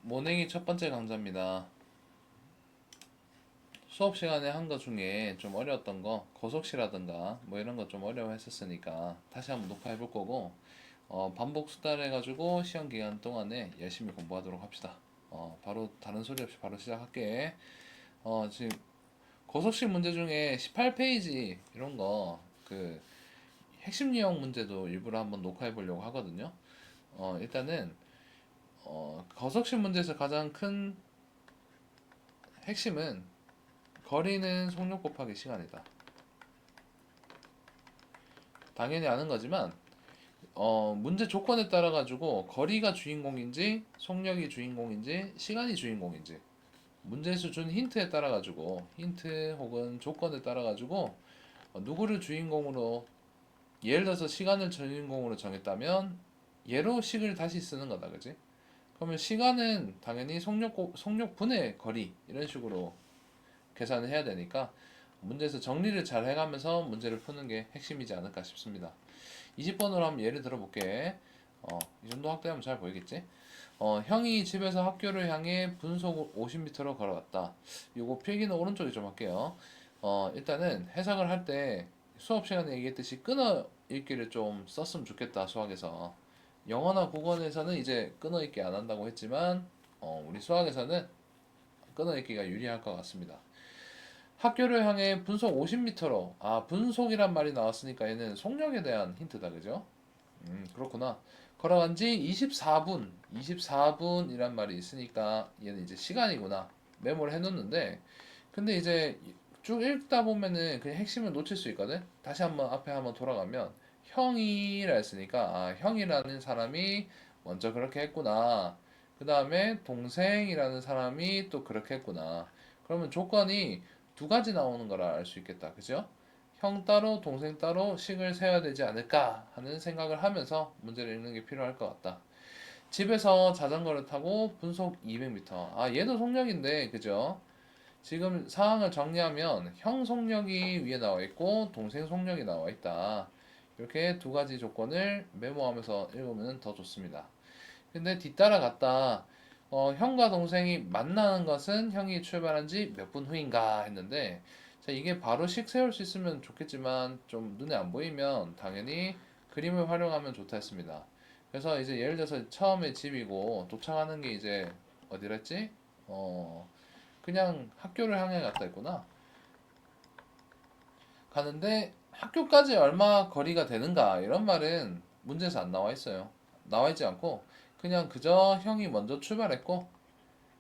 모냉이 첫 번째 강좌입니다. 수업 시간에 한 거 중에 좀 어려웠던 거, 거속시라든가 뭐 이런 거 좀 어려워했었으니까 다시 한번 녹화해 볼 거고, 반복 수달해가지고 시험 기간 동안에 열심히 공부하도록 합시다. 바로 다른 소리 없이 바로 시작할게. 지금 거속시 문제 중에 18페이지 이런 거, 그 핵심 유형 문제도 일부러 한번 녹화해 보려고 하거든요. 일단은 거속시 문제에서 가장 큰 핵심은 거리는 속력 곱하기 시간이다. 당연히 아는 거지만 문제 조건에 따라 가지고 거리가 주인공인지 속력이 주인공인지 시간이 주인공인지 문제에서 준 힌트에 따라 가지고 힌트 혹은 조건에 따라 가지고 누구를 주인공으로 예를 들어서 시간을 주인공으로 정했다면 얘로 식을 다시 쓰는 거다, 그지? 그러면 시간은 당연히 속력분의 거리 이런 식으로 계산을 해야 되니까 문제에서 정리를 잘 해가면서 문제를 푸는 게 핵심이지 않을까 싶습니다. 20번으로 한번 예를 들어볼게. 이 정도 확대하면 잘 보이겠지? 형이 집에서 학교를 향해 분속 50m로 걸어갔다. 요거 필기는 오른쪽에 좀 할게요. 일단은 해석을 할 때 수업 시간에 얘기했듯이 끊어 읽기를 좀 썼으면 좋겠다, 수학에서. 영어나 국어에서는 이제 끊어 읽기 안 한다고 했지만, 우리 수학에서는 끊어 읽기가 유리할 것 같습니다. 학교를 향해 분속 50m로, 분속이란 말이 나왔으니까 얘는 속력에 대한 힌트다, 그죠? 그렇구나. 걸어간 지 24분, 24분이란 말이 있으니까 얘는 이제 시간이구나. 메모를 해놓는데, 근데 이제 쭉 읽다 보면은 그냥 핵심을 놓칠 수 있거든? 다시 한번 앞에 한번 돌아가면, 형이라 했으니까, 형이라는 사람이 먼저 그렇게 했구나. 그 다음에 동생이라는 사람이 또 그렇게 했구나. 그러면 조건이 두 가지 나오는 거라 알 수 있겠다. 그죠? 형 따로 동생 따로 식을 세워야 되지 않을까 하는 생각을 하면서 문제를 읽는 게 필요할 것 같다. 집에서 자전거를 타고 분속 200m. 얘도 속력인데, 그죠? 지금 상황을 정리하면 형 속력이 위에 나와 있고 동생 속력이 나와 있다. 이렇게 두 가지 조건을 메모하면서 읽으면 더 좋습니다. 근데 뒤따라 갔다. 형과 동생이 만나는 것은 형이 출발한 지 몇 분 후인가 했는데, 자, 이게 바로 식 세울 수 있으면 좋겠지만, 좀 눈에 안 보이면 당연히 그림을 활용하면 좋다 했습니다. 그래서 이제 예를 들어서 처음에 집이고, 도착하는 게 이제, 어디랬지? 그냥 학교를 향해 갔다 했구나. 가는데, 학교까지 얼마 거리가 되는가? 이런 말은 문제에서 안 나와 있어요. 나와 있지 않고, 그냥 그저 형이 먼저 출발했고,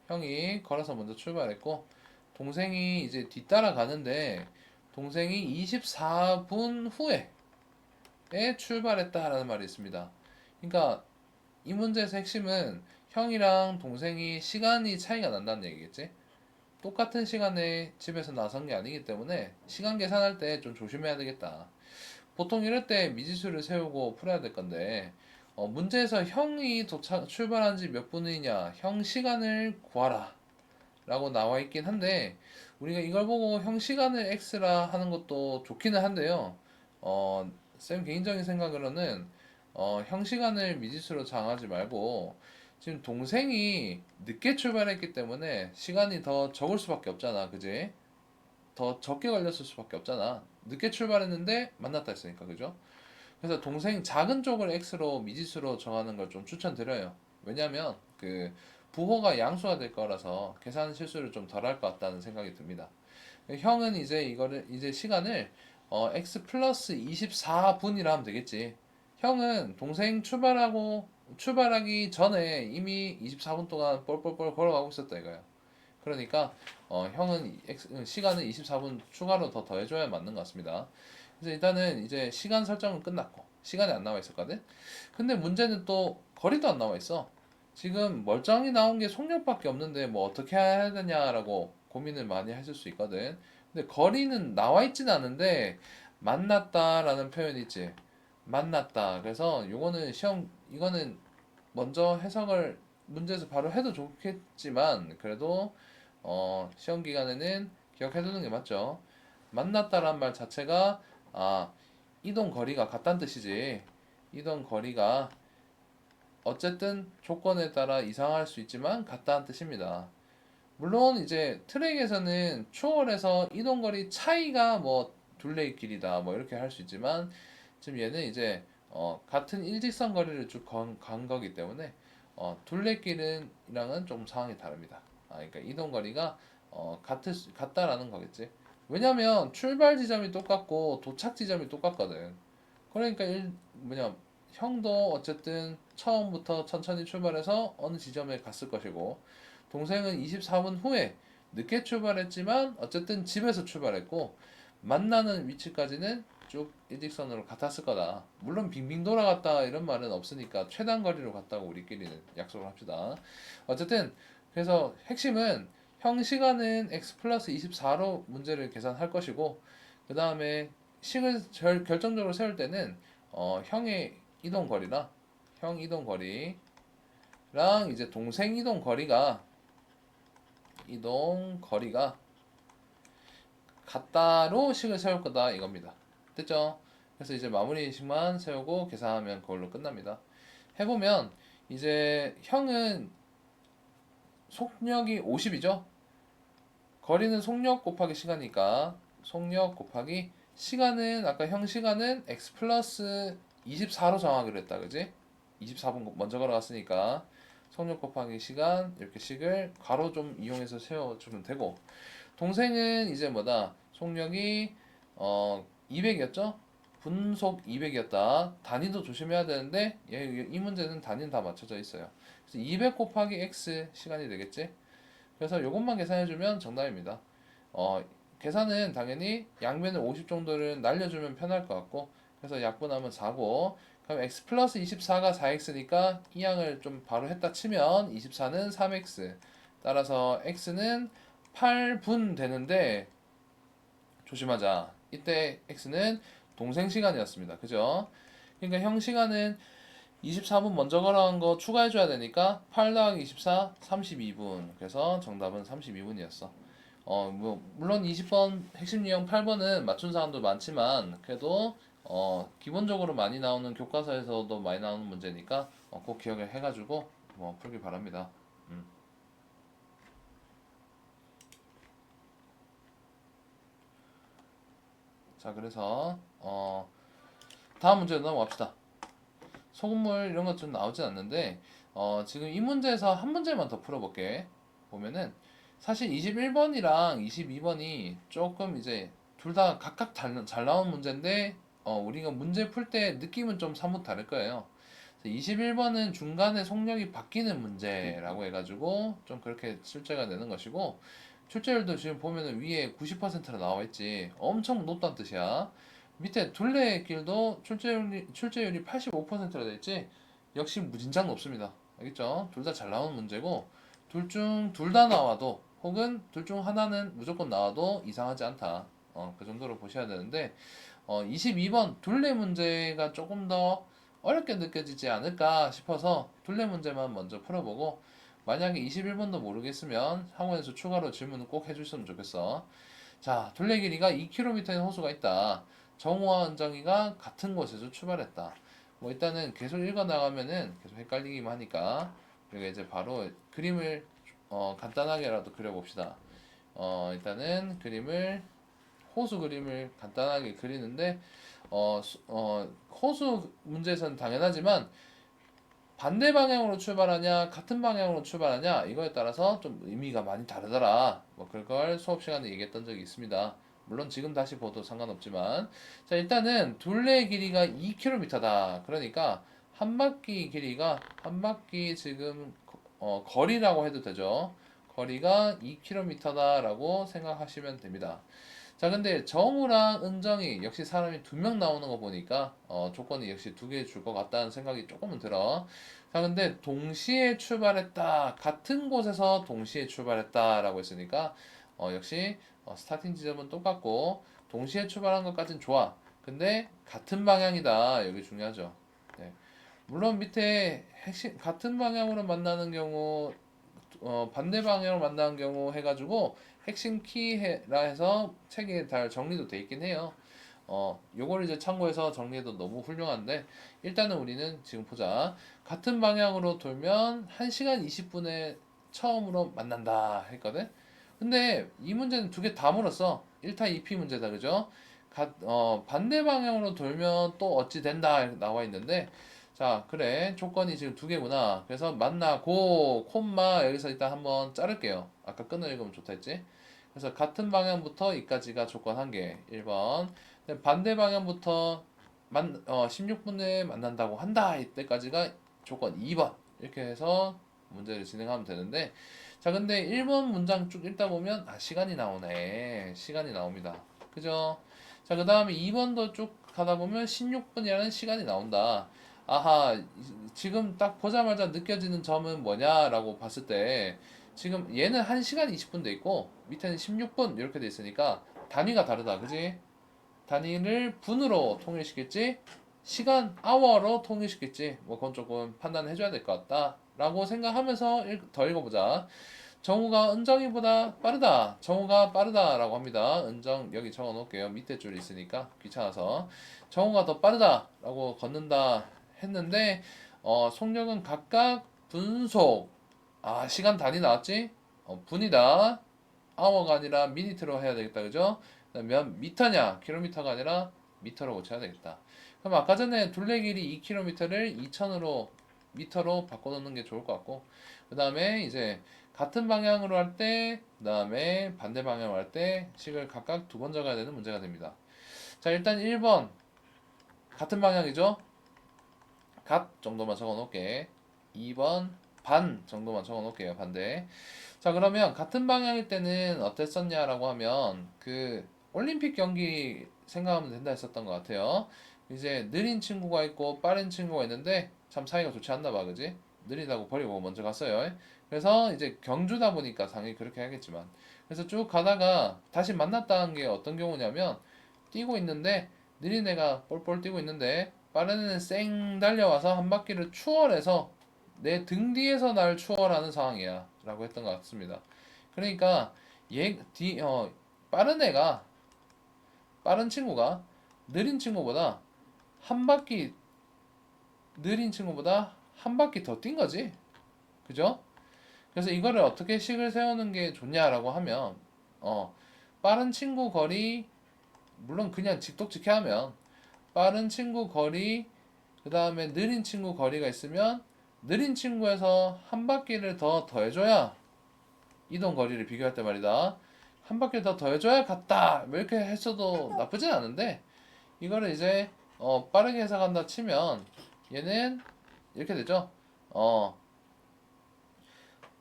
형이 걸어서 먼저 출발했고, 동생이 이제 뒤따라 가는데, 동생이 24분 후에 출발했다라는 말이 있습니다. 그러니까 이 문제에서 핵심은 형이랑 동생이 시간이 차이가 난다는 얘기겠지? 똑같은 시간에 집에서 나선 게 아니기 때문에 시간 계산할 때 좀 조심해야 되겠다. 보통 이럴 때 미지수를 세우고 풀어야 될 건데, 문제에서 형이 출발한 지 몇 분이냐, 형 시간을 구하라 라고 나와 있긴 한데, 우리가 이걸 보고 형 시간을 x라 하는 것도 좋기는 한데요. 쌤 개인적인 생각으로는 형 시간을 미지수로 정하지 말고, 지금 동생이 늦게 출발했기 때문에 시간이 더 적을 수밖에 없잖아, 그지? 더 적게 걸렸을 수밖에 없잖아. 늦게 출발했는데 만났다 했으니까, 그죠? 그래서 동생 작은 쪽을 x로 미지수로 정하는 걸 좀 추천드려요. 왜냐면 그 부호가 양수가 될 거라서 계산 실수를 좀 덜 할 것 같다는 생각이 듭니다. 형은 이제 이거를 이제 시간을 x 플러스 24분이라 하면 되겠지. 형은 동생 출발하기 전에 이미 24분 동안 뻘뻘뻘 걸어가고 있었다 이거야. 그러니까 형은 시간을 24분 추가로 더 더해줘야 맞는 것 같습니다. 그래서 일단은 이제 시간 설정은 끝났고 시간이 안 나와 있었거든. 근데 문제는 또 거리도 안 나와 있어. 지금 멀쩡히 나온 게 속력밖에 없는데 뭐 어떻게 해야 되냐라고 고민을 많이 하실 수 있거든. 근데 거리는 나와 있진 않은데 만났다라는 표현이 있지. 만났다. 그래서 요거는 이거는 먼저 해석을 문제에서 바로 해도 좋겠지만 그래도 시험 기간에는 기억해두는 게 맞죠. 만났다란 말 자체가 이동 거리가 같다는 뜻이지. 이동 거리가 어쨌든 조건에 따라 이상할 수 있지만 같다는 뜻입니다. 물론 이제 트랙에서는 추월해서 이동거리 차이가 뭐 둘레의 길이다 뭐 이렇게 할 수 있지만 지금 얘는 이제 같은 일직선 거리를 쭉 간 거기 때문에 둘레길은랑은 좀 상황이 다릅니다. 그러니까 이동거리가 같다라는 거겠지. 왜냐면 출발 지점이 똑같고 도착 지점이 똑같거든. 그러니까 뭐냐 형도 어쨌든 처음부터 천천히 출발해서 어느 지점에 갔을 것이고 동생은 24분 후에 늦게 출발했지만 어쨌든 집에서 출발했고 만나는 위치까지는 쭉 일직선으로 같았을 거다. 물론 빙빙 돌아갔다 이런 말은 없으니까 최단 거리로 갔다고 우리끼리는 약속을 합시다. 어쨌든 그래서 핵심은 형 시간은 x 플러스 24로 문제를 계산할 것이고 그 다음에 식을 결정적으로 세울 때는 형의 이동 거리랑 형 이동 거리랑 이제 동생 이동 거리가 같다로 식을 세울 거다 이겁니다. 됐죠? 그래서 이제 마무리식만 세우고 계산하면 그걸로 끝납니다. 해보면 이제 형은 속력이 50이죠? 거리는 속력 곱하기 시간이니까 속력 곱하기 시간은 아까 형 시간은 x 플러스 24로 정하기로 했다 그지? 24분 먼저 걸어갔으니까 속력 곱하기 시간 이렇게 식을 괄호 좀 이용해서 세워주면 되고 동생은 이제 뭐다 속력이 200이었죠? 분속 200이었다. 단위도 조심해야 되는데 이 문제는 단위는 다 맞춰져 있어요. 그래서 200 곱하기 x 시간이 되겠지? 그래서 이것만 계산해주면 정답입니다. 계산은 당연히 양변을 50 정도를 날려주면 편할 것 같고 그래서 약분하면 4고 그럼 x 플러스 24가 4x니까 이 양을 좀 바로 했다 치면 24는 3x 따라서 x는 8분 되는데 조심하자. 이때 x는 동생 시간이었습니다. 그죠? 그러니까 형 시간은 24분 먼저 걸어간 거 추가해줘야 되니까 8 더하기 24, 32분. 그래서 정답은 32분이었어. 뭐, 물론 20번 핵심 유형 8번은 맞춘 사람도 많지만, 그래도, 기본적으로 많이 나오는 교과서에서도 많이 나오는 문제니까, 꼭 기억을 해가지고, 풀길 바랍니다. 음. 자, 그래서, 다음 문제로 넘어갑시다. 소금물 이런 것 좀 나오진 않는데 지금 이 문제에서 한 문제만 더 풀어볼게. 보면은 사실 21번이랑 22번이 조금 이제 둘 다 각각 잘 나온 문제인데 우리가 문제 풀 때 느낌은 좀 사뭇 다를 거예요. 21번은 중간에 속력이 바뀌는 문제라고 해가지고 좀 그렇게 출제가 되는 것이고 출제율도 지금 보면은 위에 90%로 나와 있지. 엄청 높다는 뜻이야. 밑에 둘레길도 출제율이 85%로 돼 있지. 역시 무진장 높습니다. 알겠죠? 둘 다 잘 나오는 문제고 둘 다 나와도 혹은 둘 중 하나는 무조건 나와도 이상하지 않다. 그 정도로 보셔야 되는데 22번 둘레 문제가 조금 더 어렵게 느껴지지 않을까 싶어서 둘레 문제만 먼저 풀어보고 만약에 21번도 모르겠으면 학원에서 추가로 질문을 꼭 해주셨으면 좋겠어. 자, 둘레 길이가 2km인 호수가 있다. 정우와 은정이가 같은 곳에서 출발했다. 뭐 일단은 계속 읽어 나가면은 계속 헷갈리기만 하니까 우리가 이제 바로 그림을 간단하게라도 그려봅시다. 일단은 호수 그림을 간단하게 그리는데 호수 문제에서는 당연하지만 반대 방향으로 출발하냐 같은 방향으로 출발하냐 이거에 따라서 좀 의미가 많이 다르더라. 뭐 그걸 수업 시간에 얘기했던 적이 있습니다. 물론 지금 다시 봐도 상관없지만 자 일단은 둘레 길이가 2km다. 그러니까 한 바퀴 지금 거리라고 해도 되죠. 거리가 2km다라고 생각하시면 됩니다. 자, 근데 정우랑 은정이 역시 사람이 두 명 나오는 거 보니까 조건이 역시 두 개 줄 것 같다는 생각이 조금은 들어. 자, 근데 동시에 출발했다. 같은 곳에서 동시에 출발했다라고 했으니까 역시 스타팅 지점은 똑같고 동시에 출발한 것까진 좋아. 근데 같은 방향이다. 여기 중요하죠. 네. 물론 밑에 핵심 같은 방향으로 만나는 경우 반대 방향으로 만나는 경우 해가지고 핵심 키라 해서 책에 잘 정리도 돼 있긴 해요. 요걸 이제 참고해서 정리해도 너무 훌륭한데 일단은 우리는 지금 보자. 같은 방향으로 돌면 1시간 20분에 처음으로 만난다 했거든. 근데 이 문제는 두 개 다 물었어. 1타 2피 문제다, 그죠? 반대 방향으로 돌면 또 어찌 된다 나와 있는데, 자, 그래. 조건이 지금 두 개구나. 그래서 만나고, 콤마, 여기서 일단 한번 자를게요. 아까 끊어 읽으면 좋다 했지? 그래서 같은 방향부터 이까지가 조건 한 개. 1번. 반대 방향부터 16분 내에 만난다고 한다. 이때까지가 조건 2번. 이렇게 해서 문제를 진행하면 되는데, 자, 근데 1번 문장 쭉 읽다 보면, 시간이 나오네. 시간이 나옵니다. 그죠? 자, 그 다음에 2번도 쭉 가다 보면 16분이라는 시간이 나온다. 아하, 지금 딱 보자마자 느껴지는 점은 뭐냐라고 봤을 때, 지금 얘는 1시간 20분 돼 있고, 밑에는 16분 이렇게 돼 있으니까, 단위가 다르다. 그지? 단위를 분으로 통일시킬지, 시간, 아워로 통일시킬지, 뭐 그건 조금 판단해 줘야 될 것 같다. 라고 생각하면서 더 읽어보자. 정우가 은정이보다 빠르다. 정우가 빠르다라고 합니다. 은정 여기 적어 놓을게요. 밑에 줄이 있으니까 귀찮아서. 정우가 더 빠르다라고 걷는다 했는데 속력은 각각 분속. 시간 단위 나왔지? 분이다. 아워가 아니라 미니트로 해야 되겠다. 그죠? 몇 미터냐? 킬로미터가 아니라 미터로 고쳐야 되겠다. 그럼 아까 전에 둘레 길이 2km를 2000으로 미터로 바꿔놓는 게 좋을 것 같고, 그 다음에 이제 같은 방향으로 할 때, 그 다음에 반대 방향으로 할 때 식을 각각 두 번 적어야 되는 문제가 됩니다. 자, 일단 1번 같은 방향이죠? 갓 정도만 적어 놓을게. 2번 반 정도만 적어 놓을게요. 반대. 자, 그러면 같은 방향일 때는 어땠었냐라고 하면 그 올림픽 경기 생각하면 된다 했었던 것 같아요. 이제 느린 친구가 있고 빠른 친구가 있는데 참 사이가 좋지 않나 봐, 그지? 느리다고 버리고 먼저 갔어요. 그래서 이제 경주다 보니까 당연히 그렇게 하겠지만, 그래서 쭉 가다가 다시 만났다는 게 어떤 경우냐면 뛰고 있는데 느린 애가 뻘뻘 뛰고 있는데 빠른 애는 쌩 달려와서 한 바퀴를 추월해서 내 등 뒤에서 날 추월하는 상황이야 라고 했던 것 같습니다. 그러니까 빠른 애가 빠른 친구가 느린 친구보다 한 바퀴 느린 친구보다 한 바퀴 더 뛴 거지. 그죠? 그래서 이거를 어떻게 식을 세우는 게 좋냐라고 하면 빠른 친구 거리, 물론 그냥 직독직해 하면 빠른 친구 거리, 그 다음에 느린 친구 거리가 있으면 느린 친구에서 한 바퀴를 더 더해줘야 이동 거리를 비교할 때 말이다. 한 바퀴 더 더해줘야 갔다. 뭐 이렇게 했어도 나쁘진 않은데 이거를 이제 빠르게 해석한다 치면 얘는 이렇게 되죠. 어,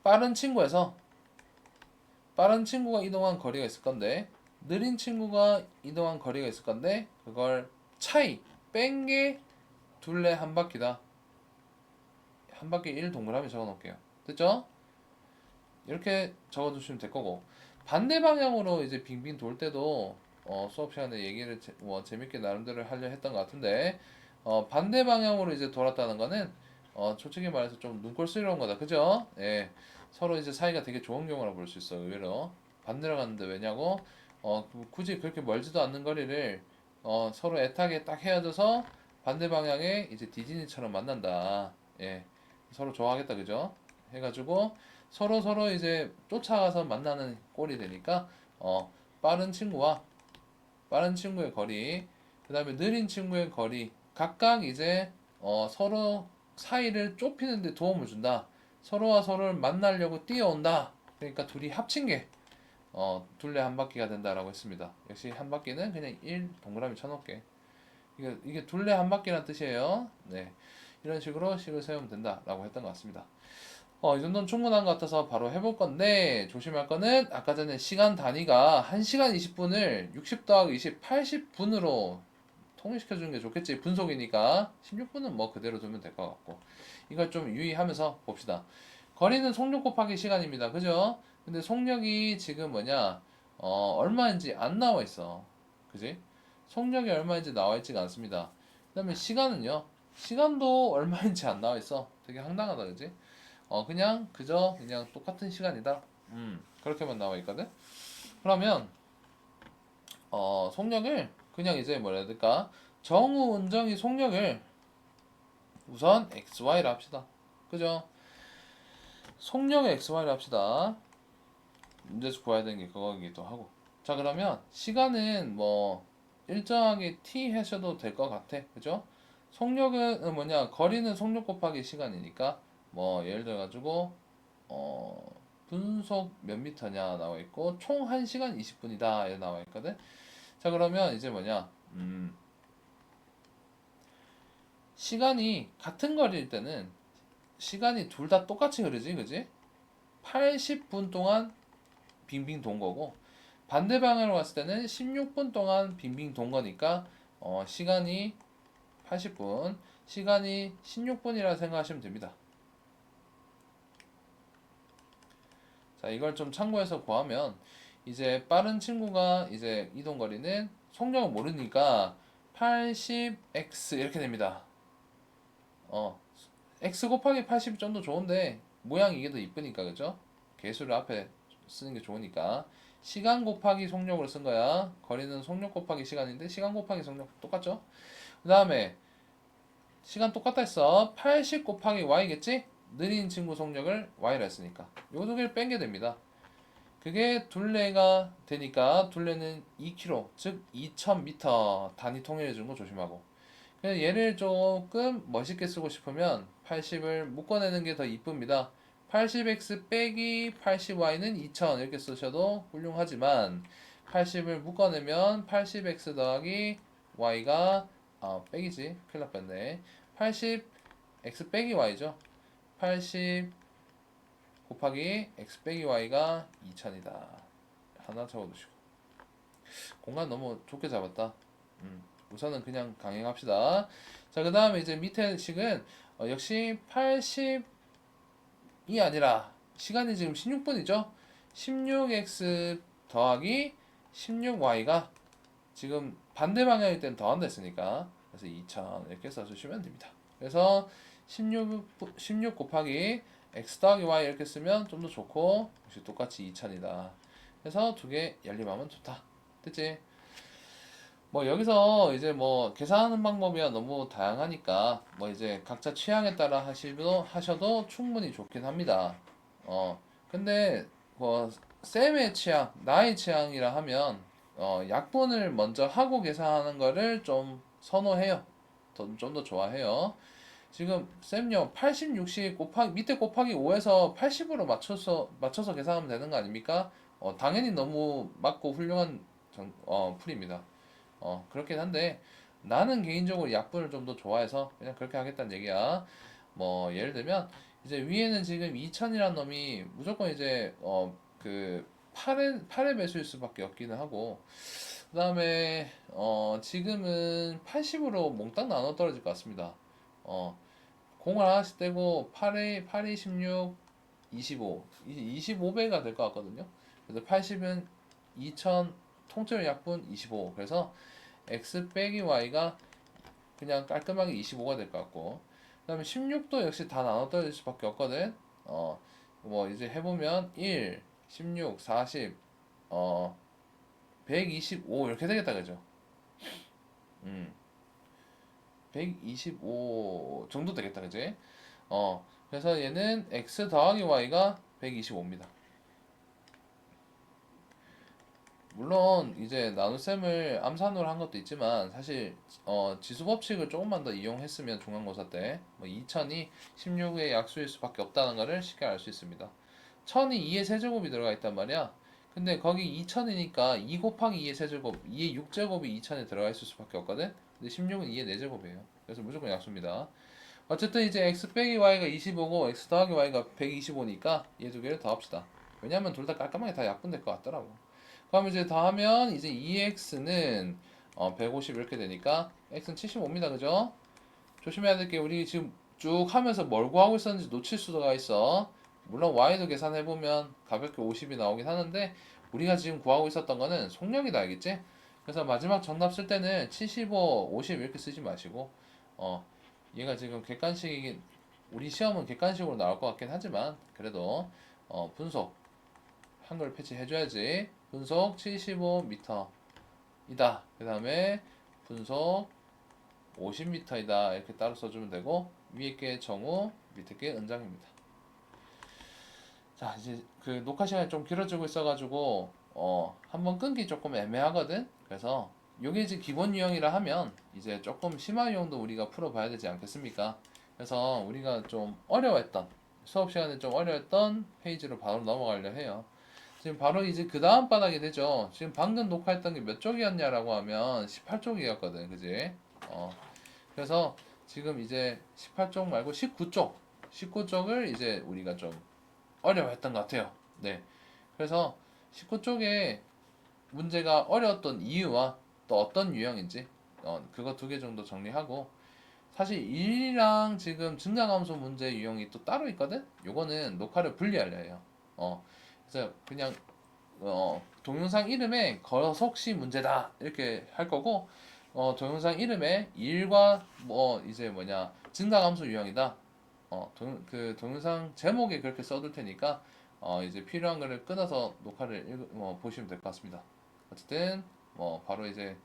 빠른 친구에서 빠른 친구가 이동한 거리가 있을 건데 느린 친구가 이동한 거리가 있을 건데 그걸 차이 뺀 게 둘레 한 바퀴다. 한 바퀴 1 동그라미 적어 놓을게요. 됐죠? 이렇게 적어주시면 될 거고 반대 방향으로 이제 빙빙 돌 때도 수업 시간에 얘기를 재밌게 나름대로 하려 했던 것 같은데 반대 방향으로 이제 돌았다는 거는 솔직히 말해서 좀 눈꼴스러운 거다. 그죠? 예. 서로 이제 사이가 되게 좋은 경우라 볼 수 있어. 의외로 반대로 갔는데 왜냐고 굳이 그렇게 멀지도 않는 거리를 서로 애타게 딱 헤어져서 반대 방향에 이제 디즈니처럼 만난다. 예. 서로 좋아하겠다. 그죠? 해가지고 서로 이제 쫓아가서 만나는 꼴이 되니까 빠른 친구와 빠른 친구의 거리, 그 다음에 느린 친구의 거리 각각 이제 서로 사이를 좁히는 데 도움을 준다. 서로와 서로를 만나려고 뛰어온다. 그러니까 둘이 합친 게 둘레 한 바퀴가 된다라고 했습니다. 역시 한 바퀴는 그냥 1 동그라미 쳐놓을게. 이게 둘레 한 바퀴란 뜻이에요. 네. 이런 식으로 식을 세우면 된다라고 했던 것 같습니다. 이 정도는 충분한 것 같아서 바로 해볼 건데, 조심할 거는 아까 전에 시간 단위가 1시간 20분을 60 더하기 20, 80분으로 통일시켜 주는 게 좋겠지. 분속이니까. 16분은 뭐 그대로 두면 될 것 같고. 이걸 좀 유의하면서 봅시다. 거리는 속력 곱하기 시간입니다. 그죠? 근데 속력이 지금 뭐냐, 얼마인지 안 나와 있어. 그지? 속력이 얼마인지 나와 있지가 않습니다. 그 다음에 시간은요. 시간도 얼마인지 안 나와 있어. 되게 황당하다, 그지? 그냥 그저 그냥 똑같은 시간이다. 그렇게만 나와 있거든. 그러면 속력을 그냥 이제 뭐라 해야 될까? 정우, 은정이 속력을 우선 XY를 합시다. 그죠? 속력의 XY를 합시다. 문제에서 구해야 되는 게 그거이기도 하고. 자, 그러면 시간은 뭐 일정하게 t 하셔도 될 것 같아. 그죠? 속력은 뭐냐? 거리는 속력 곱하기 시간이니까 뭐 예를 들어 가지고 어 분속 몇 미터냐 나와 있고 총 1시간 20분이다 이렇게 나와 있거든. 자, 그러면 이제 뭐냐? 시간이 같은 거리일 때는 시간이 둘 다 똑같이 흐르지, 그지? 80분 동안 빙빙 돈 거고 반대 방향으로 갔을 때는 16분 동안 빙빙 돈 거니까 시간이 80분, 시간이 16분이라 생각하시면 됩니다. 자, 이걸 좀 참고해서 구하면 이제 빠른 친구가 이제 이동 거리는 속력을 모르니까 80x 이렇게 됩니다. x 곱하기 80이 좀 더 좋은데 모양이 이게 더 이쁘니까 그죠? 개수를 앞에 쓰는 게 좋으니까 시간 곱하기 속력으로 쓴 거야. 거리는 속력 곱하기 시간인데 시간 곱하기 속력 똑같죠? 그 다음에 시간 똑같다 했어. 80 곱하기 y겠지? 느린 친구 속력을 y라 했으니까 요 두 개를 뺀게 됩니다. 그게 둘레가 되니까 둘레는 2km 즉 2000m 단위 통일해 주는 거 조심하고 그냥 얘를 조금 멋있게 쓰고 싶으면 80을 묶어내는 게 더 이쁩니다. 80x 빼기 80y는 2000 이렇게 쓰셔도 훌륭하지만 80을 묶어내면 80x 더하기 y가 빼기지 큰일 날 뻔네. 80x 빼기 y죠. 80 곱하기 x 빼기 y가 2000이다. 하나 적어두시고 공간 너무 좁게 잡았다. 우선은 그냥 강행합시다. 자, 그 다음에 이제 밑에 식은 역시 80이 아니라 시간이 지금 16분이죠. 16x 더하기 16y가 지금 반대 방향일 땐 더한다 했으니까 그래서 2000 이렇게 써주시면 됩니다. 그래서 16 곱하기 x 더하기 y 이렇게 쓰면 좀 더 좋고 역시 똑같이 2000이다. 그래서 두 개 연립하면 좋다. 됐지? 뭐 여기서 이제 뭐 계산하는 방법이야 너무 다양하니까 뭐 이제 각자 취향에 따라 하셔도 충분히 좋긴 합니다. 근데 뭐 쌤의 취향, 나의 취향이라 하면 약분을 먼저 하고 계산하는 거를 좀 선호해요. 좀 더 좋아해요. 지금 쌤요 80, 60 곱하기 밑에 곱하기 5에서 80으로 맞춰서 계산하면 되는 거 아닙니까? 당연히 너무 맞고 훌륭한 풀입니다. 그렇긴 한데 나는 개인적으로 약분을 좀 더 좋아해서 그냥 그렇게 하겠다는 얘기야. 뭐 예를 들면 이제 위에는 지금 2000이라는 놈이 무조건 이제 그 8의 배수일 수밖에 없기는 하고 그다음에 지금은 80으로 몽땅 나눠 떨어질 것 같습니다. 공을 하나씩 떼고 8의 16 25 25배가 될 것 같거든요. 그래서 80은 2000 통째로 약분 25 그래서 x 빼기 y가 그냥 깔끔하게 25가 될 것 같고 그 다음에 16도 역시 다 나눠 떨어질 수밖에 없거든. 뭐 이제 해보면 1 16 40 125 이렇게 되겠다 그죠. 음 125 정도 되겠다 그지. 그래서 얘는 x 더하기 y가 125입니다. 물론 이제 나눗셈을 암산으로 한 것도 있지만 사실 지수 법칙을 조금만 더 이용했으면 중간고사 때뭐 2000이 16의 약수일 수밖에 없다는 것을 쉽게 알 수 있습니다. 1000이 2의 세제곱이 들어가 있단 말이야. 근데 거기 2000이니까 2 곱하기 2의 세제곱, 2의 6제곱이 2000에 들어가 있을 수밖에 없거든. 근데 16은 2의 4제곱이에요. 그래서 무조건 약수입니다. 어쨌든 이제 x 빼기 y가 25고 x 더하기 y가 125니까 얘 두 개를 더합시다. 왜냐면 둘 다 깔끔하게 다 약분될 것 같더라고. 그럼 이제 더하면 이제 2x는 150 이렇게 되니까 x는 75입니다. 그죠? 조심해야 될 게 우리 지금 쭉 하면서 뭘 구하고 있었는지 놓칠 수가 있어. 물론 y도 계산해보면 가볍게 50이 나오긴 하는데 우리가 지금 구하고 있었던 거는 속력이다 알겠지? 그래서 마지막 정답 쓸 때는 75, 50 이렇게 쓰지 마시고 얘가 지금 객관식이긴 우리 시험은 객관식으로 나올 것 같긴 하지만 그래도 분속 한글 패치 해줘야지. 분속 75m 이다. 그 다음에 분속 50m이다. 이렇게 따로 써주면 되고, 위에 게 정우, 밑에 게 은장입니다. 자, 이제 그 녹화 시간이 좀 길어지고 있어가지고, 한번 끊기 조금 애매하거든? 그래서, 요게 이제 기본 유형이라 하면, 이제 조금 심화 유형도 우리가 풀어봐야 되지 않겠습니까? 그래서 우리가 좀 어려워했던, 수업 시간에 좀 어려웠던 페이지로 바로 넘어가려 해요. 지금 바로 이제 그 다음 바닥이 되죠. 지금 방금 녹화했던 게 몇 쪽이었냐라고 하면 18쪽이었거든. 그지? 어, 그래서 지금 이제 18쪽 말고 19쪽, 19쪽을 이제 우리가 좀 어려워했던 것 같아요. 네. 그래서 19쪽에 문제가 어려웠던 이유와 또 어떤 유형인지 그거 두 개 정도 정리하고 사실 1이랑 지금 증가함수 문제 유형이 또 따로 있거든? 요거는 녹화를 분리하려 해요. 그래서 그냥 동영상 이름에 거속시 문제다 이렇게 할 거고 동영상 이름에 1과 뭐 이제 뭐냐 증가함수 유형이다. 그 동영상 제목에 그렇게 써둘 테니까 이제 필요한 거를 끊어서 녹화를 보시면 될 것 같습니다. 어쨌든 바로 이제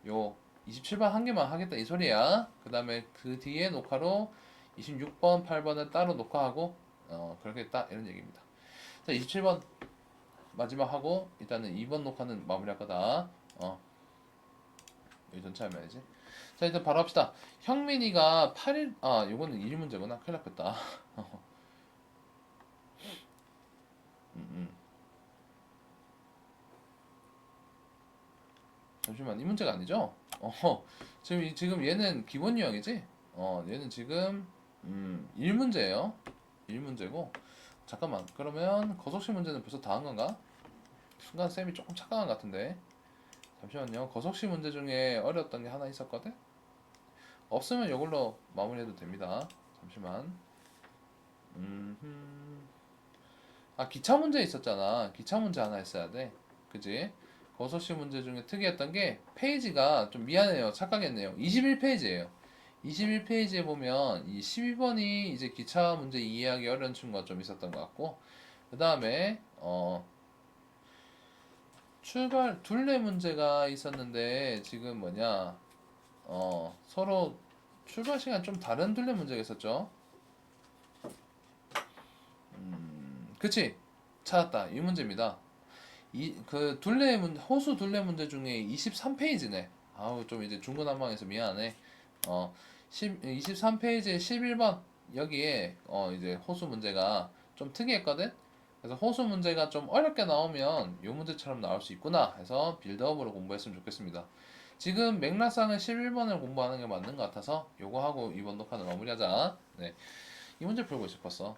요 27번 한 개만 하겠다 이 소리야. 그 다음에 그 뒤에 녹화로 26번, 8번은 따로 녹화하고 그렇겠다 이런 얘기입니다. 자, 27번 마지막 하고 일단은 2번 녹화는 마무리할 거다. 여기 전체 하면야지. 자, 일단 바로 합시다. 형민이가 8일 요거는 1 문제구나. 큰일 났겠다. 음, 음. 잠시만, 이 문제가 아니죠? 지금 얘는 기본 유형이지? 얘는 지금 1문제예요. 1문제고. 잠깐만. 그러면 거속식 문제는 벌써 다 한 건가? 순간 쌤이 조금 착각한 것 같은데. 잠시만요. 거속식 문제 중에 어려웠던 게 하나 있었거든? 없으면 이걸로 마무리해도 됩니다. 잠시만. 기차 문제 있었잖아. 기차 문제 하나 했어야 돼. 그지? 거소시 문제 중에 특이했던 게 페이지가 좀 미안해요. 착각했네요. 21페이지예요. 21페이지에 보면 이 12번이 이제 기차 문제 이해하기 어려운 친구가 좀 있었던 것 같고 그 다음에 출발 둘레 문제가 있었는데 지금 뭐냐 서로 출발 시간 좀 다른 둘레 문제가 있었죠. 그치? 찾았다. 이 문제입니다. 그 호수 둘레 문제 중에 23페이지네. 아우 좀 이제 중구난방해서 미안해. 어 23페이지에 11번 여기에 이제 호수 문제가 좀 특이했거든. 그래서 호수 문제가 좀 어렵게 나오면 요 문제처럼 나올 수 있구나 해서 빌드업으로 공부했으면 좋겠습니다. 지금 맥락상은 11번을 공부하는 게 맞는 것 같아서 요거 하고 이번 녹화는 마무리하자. 네. 이 문제 풀고 싶었어.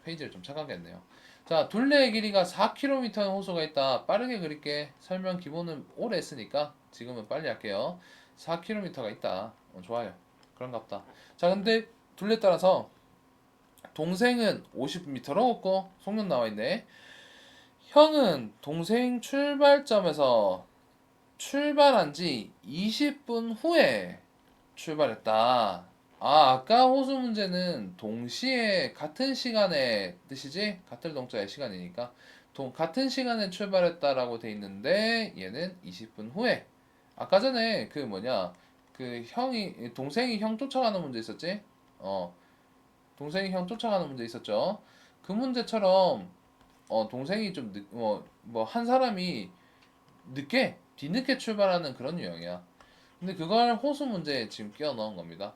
페이지를 좀 착각했네요. 자, 둘레의 길이가 4km의 호수가 있다. 빠르게 그릴게. 설명 기본은 오래 했으니까 지금은 빨리 할게요. 4km가 있다. 좋아요. 그런갑다. 자, 근데 둘레 따라서 동생은 50m로 걷고 속력 나와 있네. 형은 동생 출발점에서 출발한 지 20분 후에 출발했다. 아까 호수 문제는 동시에 같은 시간에 뜻이지? 같은 동자의 시간이니까 같은 시간에 출발했다라고 돼 있는데 얘는 20분 후에 아까 전에 그 뭐냐 그 동생이 형 쫓아가는 문제 있었지? 동생이 형 쫓아가는 문제 있었죠? 그 문제처럼 동생이 좀 뭐 한 사람이 뒤늦게 출발하는 그런 유형이야. 근데 그걸 호수 문제에 지금 끼워 넣은 겁니다.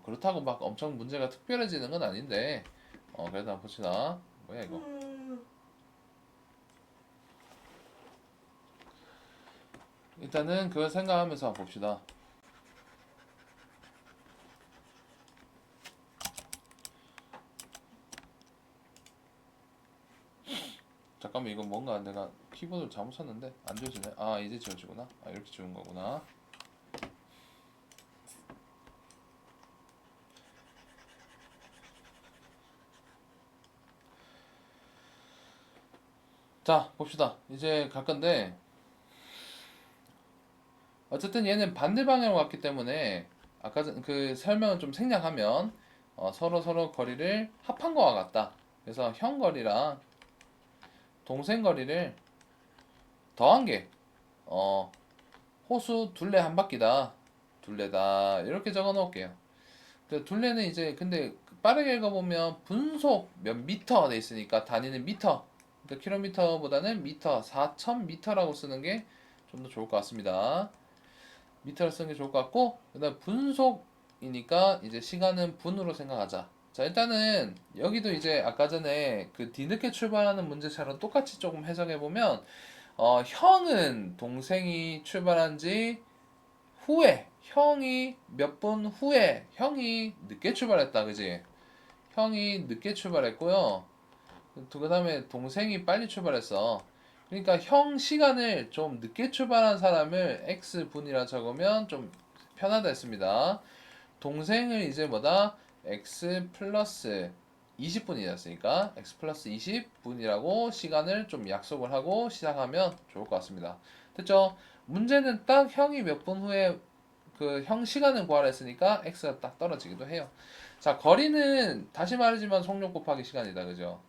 그렇다고 막 엄청 문제가 특별해지는 건 아닌데, 그래도 한번 봅시다. 뭐야, 이거. 일단은 그걸 생각하면서 한번 봅시다. 잠깐만, 이거 뭔가 내가 키보드를 잘못 쳤는데, 안 지워지네. 이제 지워지구나. 이렇게 지운 거구나. 자, 봅시다. 이제 갈 건데, 어쨌든 얘는 반대 방향으로 갔기 때문에, 아까 그 설명을 좀 생략하면, 서로 거리를 합한 거와 같다. 그래서 형 거리랑 동생 거리를 더한 게, 어, 호수 둘레 한 바퀴다. 둘레다. 이렇게 적어 놓을게요. 그 둘레는 이제 근데 빠르게 읽어보면 분속 몇 미터 돼 있으니까 단위는 미터. 그러니까 킬로미터보다는 미터, 4,000미터라고 쓰는 게 좀 더 좋을 것 같습니다. 미터를 쓰는 게 좋을 것 같고, 그다음 분속이니까 이제 시간은 분으로 생각하자. 자, 일단은 여기도 이제 아까 전에 그 뒤늦게 출발하는 문제처럼 똑같이 조금 해석해 보면, 형은 동생이 출발한 지 후에, 형이 몇 분 후에, 형이 늦게 출발했다, 그지? 형이 늦게 출발했고요. 그 다음에 동생이 빨리 출발했어. 그러니까 형 시간을 좀 늦게 출발한 사람을 X분이라 적으면 좀 편하다 했습니다. 동생을 이제 뭐다? X 플러스 20분이었으니까 X 플러스 20분이라고 시간을 좀 약속을 하고 시작하면 좋을 것 같습니다. 됐죠? 문제는 딱 형이 몇 분 후에 그 형 시간을 구하라 했으니까 X가 딱 떨어지기도 해요. 자, 거리는 다시 말하지만 속력 곱하기 시간이다. 그죠?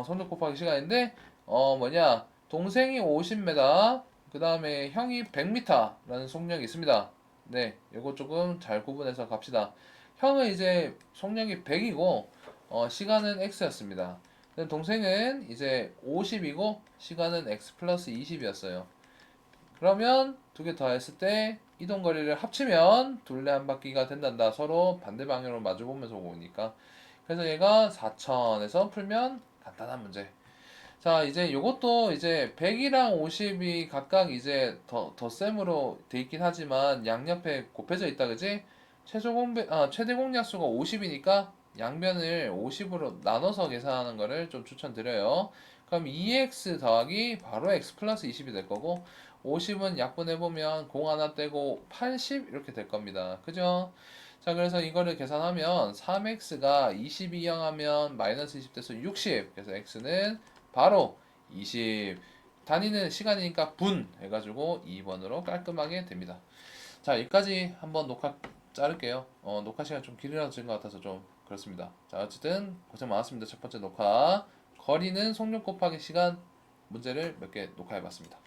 속력 곱하기 시간인데 뭐냐? 동생이 50m, 그 다음에 형이 100m라는 속력이 있습니다. 네, 이거 조금 잘 구분해서 갑시다. 형은 이제 속력이 100이고 시간은 x였습니다. 동생은 이제 50이고 시간은 x 플러스 20이었어요. 그러면 두 개 더했을 때 이동 거리를 합치면 둘레 한 바퀴가 된단다. 서로 반대 방향으로 마주 보면서 오니까. 그래서 얘가 4천에서 풀면 간단한 문제. 자, 이제 요것도 이제 100이랑 50이 각각 이제 덧셈으로 돼 있긴 하지만 양옆에 곱해져 있다, 그지? 최대 공약수가 50이니까 양변을 50으로 나눠서 계산하는 거를 좀 추천드려요. 그럼 2x 더하기 바로 x 플러스 20이 될 거고, 50은 약분해보면 공 하나 떼고 80 이렇게 될 겁니다. 그죠? 자, 그래서 이거를 계산하면 3x가 22 0하면 마이너스 20 돼서 60. 그래서 x는 바로 20. 단위는 시간이니까 분 해가지고 2번으로 깔끔하게 됩니다. 자, 여기까지 한번 녹화 자를게요. 녹화 시간 좀 길어진 것 같아서 좀 그렇습니다. 자, 어쨌든 고생 많았습니다. 첫 번째 녹화. 거리는 속력 곱하기 시간 문제를 몇 개 녹화해봤습니다.